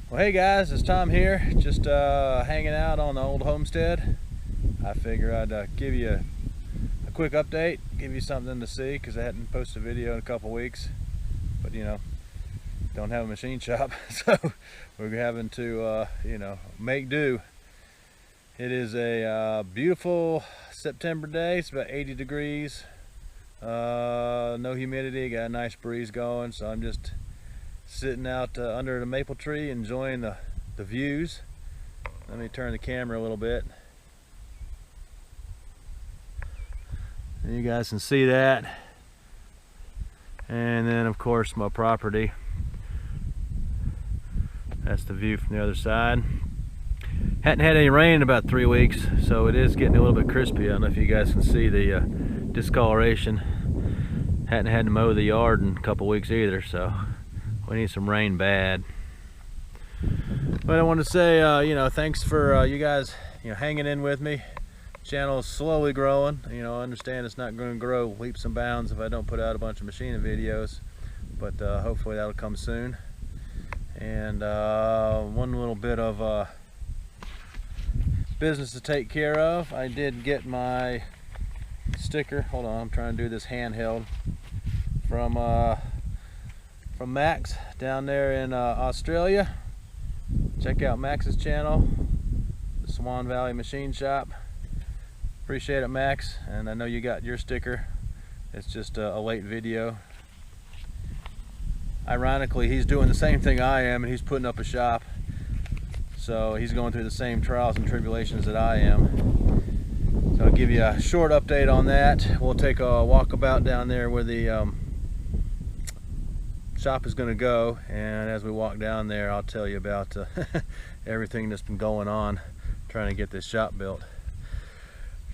Well, hey guys, it's Tom here, just hanging out on the old homestead. I figure I'd give you a quick update, give you something to see, because I hadn't posted a video in a couple weeks. But you know, don't have a machine shop, so we're having to make do. It is a beautiful September day. It's about 80 degrees, no humidity, got a nice breeze going, so I'm just sitting out under the maple tree enjoying the views. Let me turn the camera a little bit. You guys can see that. And then of course my property. That's the view from the other side. Hadn't had any rain in about 3 weeks, so it is getting a little bit crispy. I don't know if you guys can see the discoloration. Hadn't had to mow the yard in a couple weeks either, so we need some rain bad. But I want to say, thanks for you guys, hanging in with me. Channel is slowly growing. I understand it's not going to grow leaps and bounds if I don't put out a bunch of machining videos, but hopefully that'll come soon. And one little bit of business to take care of. I did get my sticker. Hold on, I'm trying to do this handheld from Max down there in Australia. Check out Max's channel, the Swan Valley Machine Shop. Appreciate it, Max, and I know you got your sticker. It's just a late video. Ironically, he's doing the same thing I am, and he's putting up a shop, so he's going through the same trials and tribulations that I am. So I'll give you a short update on that. We'll take a walkabout down there where the shop is going to go, and as we walk down there I'll tell you about everything that's been going on trying to get this shop built.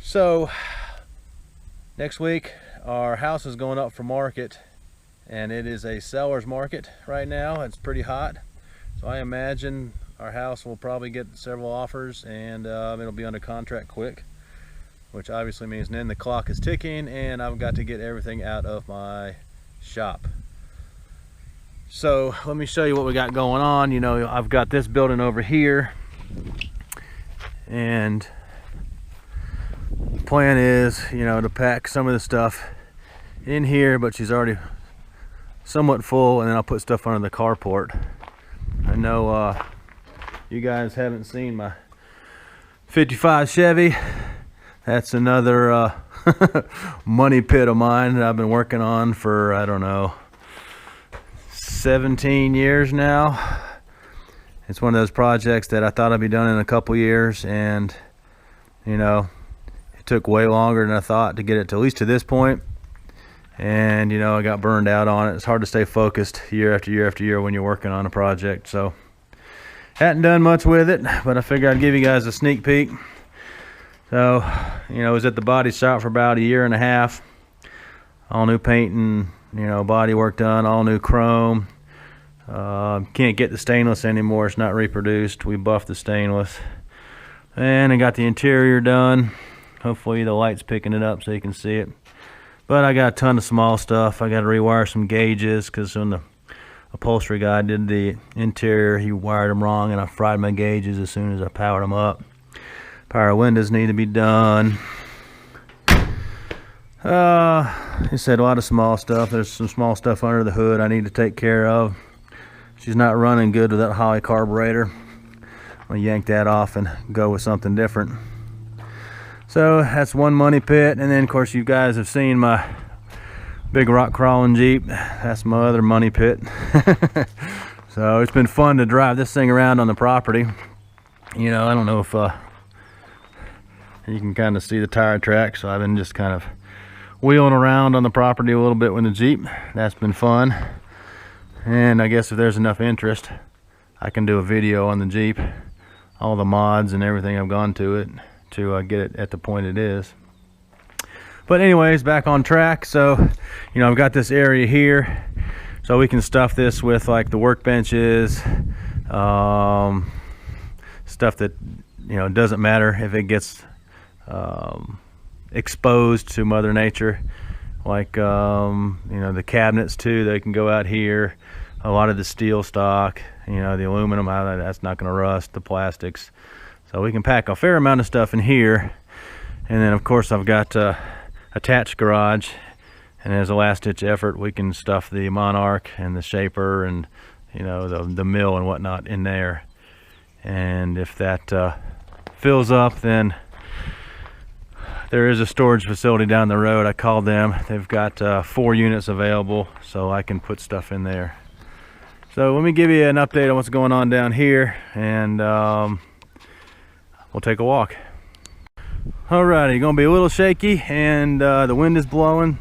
So next week our house is going up for market, and it is a seller's market right now. It's pretty hot, so I imagine our house will probably get several offers, and it'll be under contract quick, which obviously means then the clock is ticking and I've got to get everything out of my shop. So let me show you what we got going on. I've got this building over here, and the plan is, to pack some of the stuff in here, but she's already somewhat full, and then I'll put stuff under the carport. I know you guys haven't seen my 55 Chevy. That's another money pit of mine that I've been working on for, I don't know, 17 years now. It's one of those projects that I thought I'd be done in a couple years, and it took way longer than I thought to get it to at least to this point. And I got burned out on it. It's hard to stay focused year after year after year when you're working on a project, so hadn't done much with it, but I figured I'd give you guys a sneak peek. So I was at the body shop for about 1.5 years. All new paint and body work done, all new chrome. Can't get the stainless anymore, it's not reproduced. We buffed the stainless, and I got the interior done. Hopefully the light's picking it up so you can see it. But I got a ton of small stuff. I got to rewire some gauges, because when the upholstery guy did the interior, he wired them wrong, and I fried my gauges as soon as I powered them up. Power windows need to be done. He said a lot of small stuff. There's some small stuff under the hood I need to take care of. She's not running good with that Holley carburetor. I'm gonna yank that off and go with something different. So that's one money pit, and then of course you guys have seen my big rock crawling Jeep. That's my other money pit. So it's been fun to drive this thing around on the property. I don't know if you can kind of see the tire track, so I've been just kind of wheeling around on the property a little bit with the Jeep. That's been fun. And I guess if there's enough interest, I can do a video on the Jeep, all the mods and everything I've gone to it to get it at the point it is. But anyways, back on track. So I've got this area here, so we can stuff this with like the workbenches, stuff that doesn't matter if it gets exposed to Mother Nature, like the cabinets too. They can go out here. A lot of the steel stock, you know, the aluminum, how that's not going to rust, the plastics. So we can pack a fair amount of stuff in here. And then of course I've got attached garage, and as a last ditch effort we can stuff the Monarch and the shaper and, you know, the mill and whatnot in there. And if that fills up, then there is a storage facility down the road. I called them. They've got 4 units available, so I can put stuff in there. So let me give you an update on what's going on down here, and we'll take a walk. Alrighty, gonna be a little shaky, and the wind is blowing,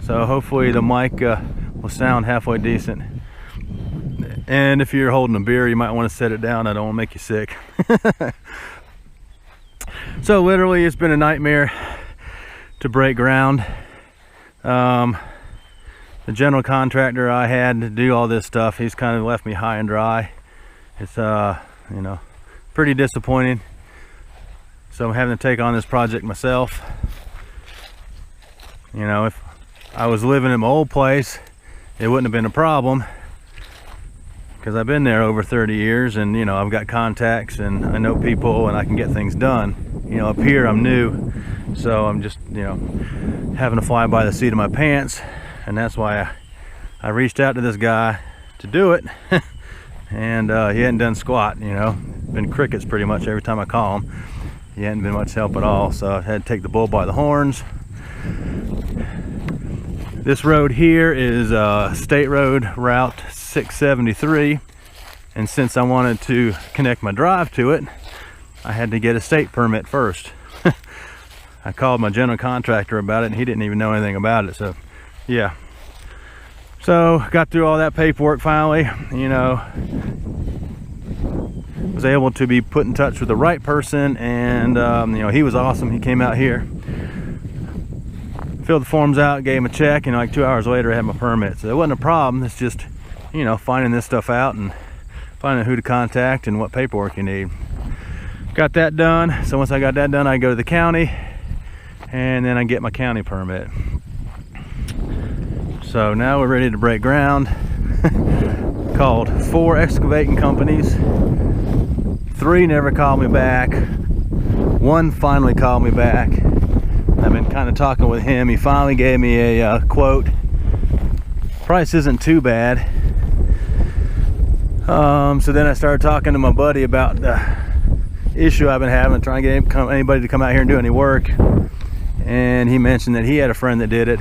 so hopefully the mic will sound halfway decent. And if you're holding a beer, you might want to set it down. I don't want to make you sick. So literally it's been a nightmare to break ground. The general contractor I had to do all this stuff, he's kind of left me high and dry. It's you know, pretty disappointing. So I'm having to take on this project myself. You know, if I was living in my old place, it wouldn't have been a problem, because I've been there over 30 years, and you know, I've got contacts and I know people and I can get things done. You know, up here I'm new, so I'm just, you know, having to fly by the seat of my pants, and that's why I reached out to this guy to do it. And he hadn't done squat, you know, been crickets pretty much every time I call him. He hadn't been much help at all, so I had to take the bull by the horns. This road here is State Road Route 673, and since I wanted to connect my drive to it, I had to get a state permit first. I called my general contractor about it, and he didn't even know anything about it. So yeah, so got through all that paperwork finally, you know, was able to be put in touch with the right person, and you know, he was awesome. He came out here, filled the forms out, gave him a check, and like 2 hours later I had my permit. So it wasn't a problem. It's just, you know, finding this stuff out and finding who to contact and what paperwork you need. Got that done. So once I got that done, I go to the county, and then I get my county permit. So now we're ready to break ground. Called 4 excavating companies. 3 never called me back. 1 finally called me back. I've been kind of talking with him. He finally gave me a quote. Price isn't too bad. So then I started talking to my buddy about the issue I've been having, trying to get anybody to come out here and do any work. And he mentioned that he had a friend that did it.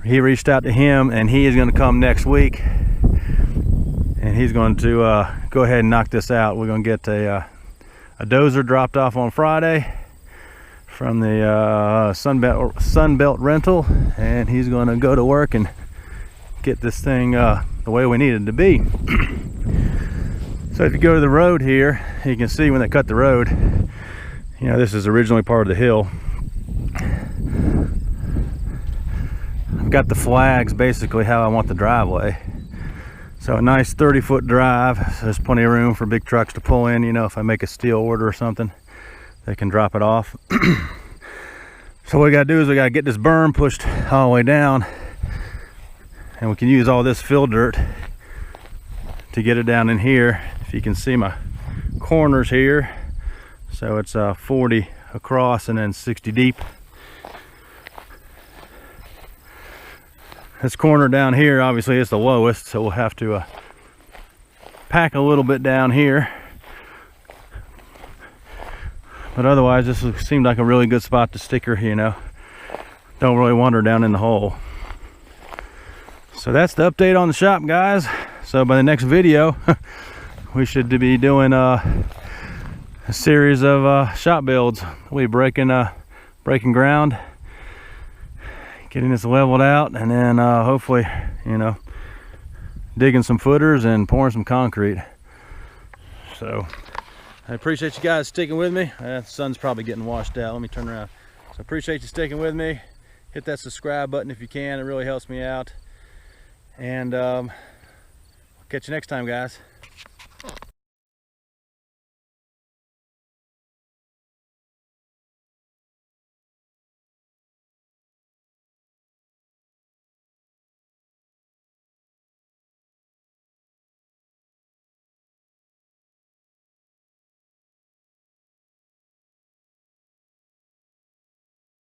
He reached out to him, and he is going to come next week, and he's going to go ahead and knock this out. We're going to get a dozer dropped off on Friday from the Sunbelt Rental, and he's going to go to work and get this thing the way we need it to be. So if you go to the road here, you can see when they cut the road, you know, this is originally part of the hill. I've got the flags basically how I want the driveway. So a nice 30-foot drive. So there's plenty of room for big trucks to pull in. You know, if I make a steel order or something, they can drop it off. So what we gotta do is we gotta get this berm pushed all the way down, and we can use all this fill dirt to get it down in here. If you can see my corners here, so it's 40 across and then 60 deep. This corner down here obviously is the lowest, so we'll have to pack a little bit down here, but otherwise this seemed like a really good spot to stick her, you know, don't really want her down in the hole. So that's the update on the shop, guys. So by the next video we should be doing a series of shop builds. We'll be breaking ground, getting this leveled out, and then hopefully, you know, digging some footers and pouring some concrete. So I appreciate you guys sticking with me. The sun's probably getting washed out. Let me turn around. So I appreciate you sticking with me. Hit that subscribe button if you can. It really helps me out. And catch you next time, guys.